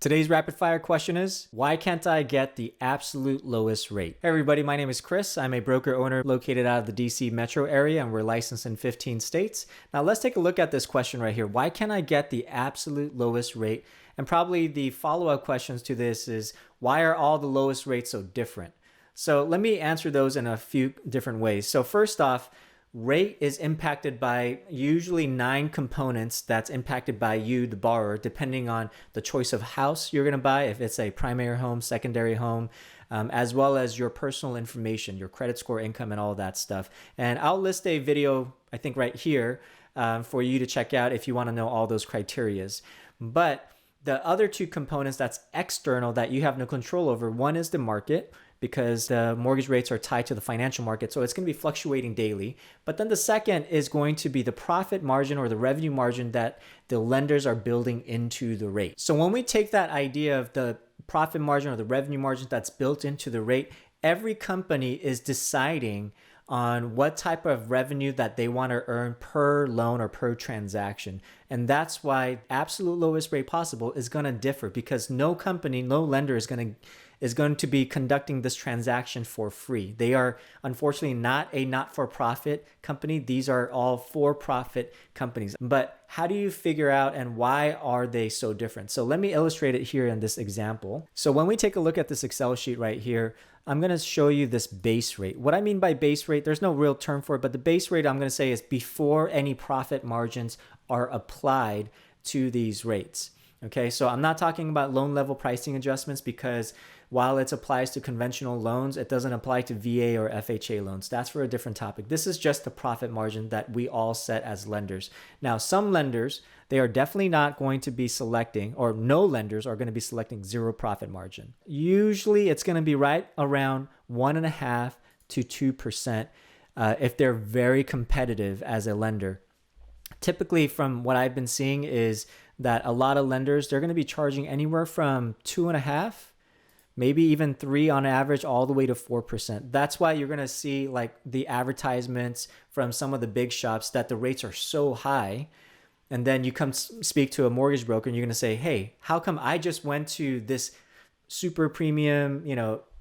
Today's rapid fire question is, why can't I get the absolute lowest rate? Hey everybody, my name is Chris. I'm a broker owner located out of the DC metro area and we're licensed in 15 states. Now let's take a look at this question right here. Why can't I get the absolute lowest rate? And probably the follow-up questions to this is, why are all the lowest rates so different? So let me answer those in a few different ways. So first off, rate is impacted by usually 9 components that's impacted by you, the borrower, depending on the choice of house you're going to buy, if it's a primary home, secondary home, as well as your personal information, your credit score, income, and all that stuff. And I'll list a video, I think right here, for you to check out if you want to know all those criterias. But the other 2 components that's external that you have no control over, one is the market, because the mortgage rates are tied to the financial market. So it's going to be fluctuating daily. But then the second is going to be the profit margin or the revenue margin that the lenders are building into the rate. So when we take that idea of the profit margin or the revenue margin that's built into the rate, every company is deciding on what type of revenue that they want to earn per loan or per transaction. And that's why absolute lowest rate possible is going to differ, because no company, no lender is going to be conducting this transaction for free. They are unfortunately not a not-for-profit company. These are all for-profit companies. But how do you figure out and why are they so different? So let me illustrate it here in this example. So when we take a look at this Excel sheet right here, I'm going to show you this base rate. What I mean by base rate, there's no real term for it, but the base rate I'm going to say is before any profit margins are applied to these rates. Okay, so I'm not talking about loan level pricing adjustments, because while it applies to conventional loans, it doesn't apply to VA or FHA loans. That's for a different topic. This is just the profit margin that we all set as lenders. Now, some lenders, they are definitely not going to be selecting, or no lenders are going to be selecting 0 profit margin. Usually it's going to be right around 1.5% to 2% if they're very competitive as a lender. Typically, from what I've been seeing, is that a lot of lenders, they're going to be charging anywhere from 2.5%, maybe even 3% on average, all the way to 4%. That's why you're going to see like the advertisements from some of the big shops that the rates are so high. And then you come speak to a mortgage broker and you're going to say, hey, how come I just went to this super premium,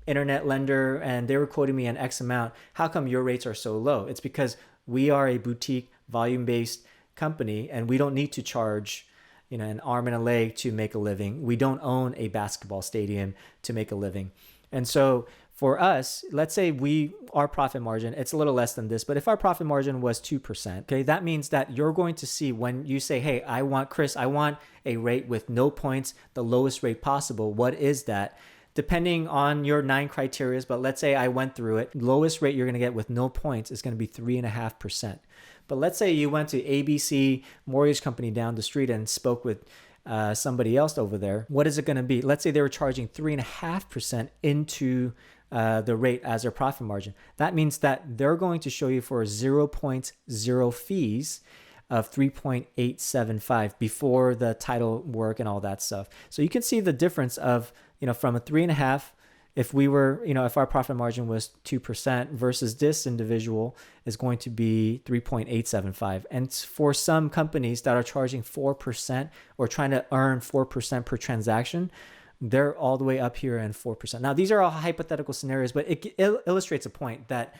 internet lender and they were quoting me an X amount. How come your rates are so low? It's because we are a boutique volume-based company and we don't need to charge an arm and a leg to make a living. We don't own a basketball stadium to make a living. And so for us, let's say our profit margin, it's a little less than this, but if our profit margin was 2%, okay, that means that you're going to see when you say, hey, I want a rate with no points, the lowest rate possible. What is that? Depending on your 9 criteria, but let's say I went through it, lowest rate you're going to get with no points is going to be 3.5%. But let's say you went to ABC mortgage company down the street and spoke with somebody else over there. What is it going to be? Let's say they were charging 3.5% into the rate as their profit margin. That means that they're going to show you for 0.0 fees of 3.875 before the title work and all that stuff. So you can see the difference of, from a 3.5%, if we were, if our profit margin was 2% versus this individual is going to be 3.875. And for some companies that are charging 4% or trying to earn 4% per transaction, they're all the way up here in 4%. Now, these are all hypothetical scenarios, but it illustrates a point that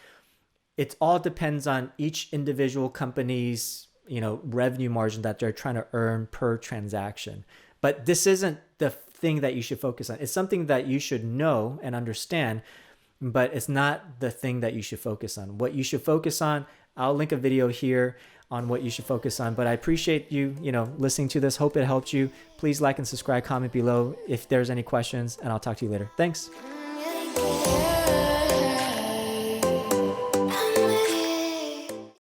it all depends on each individual company's, revenue margin that they're trying to earn per transaction. But this isn't the thing that you should focus on. It's something that you should know and understand, but it's not the thing that you should focus on. What you should focus on, I'll link a video here on what you should focus on, but I appreciate you, listening to this. Hope it helped you. Please like and subscribe, comment below if there's any questions, and I'll talk to you later. Thanks.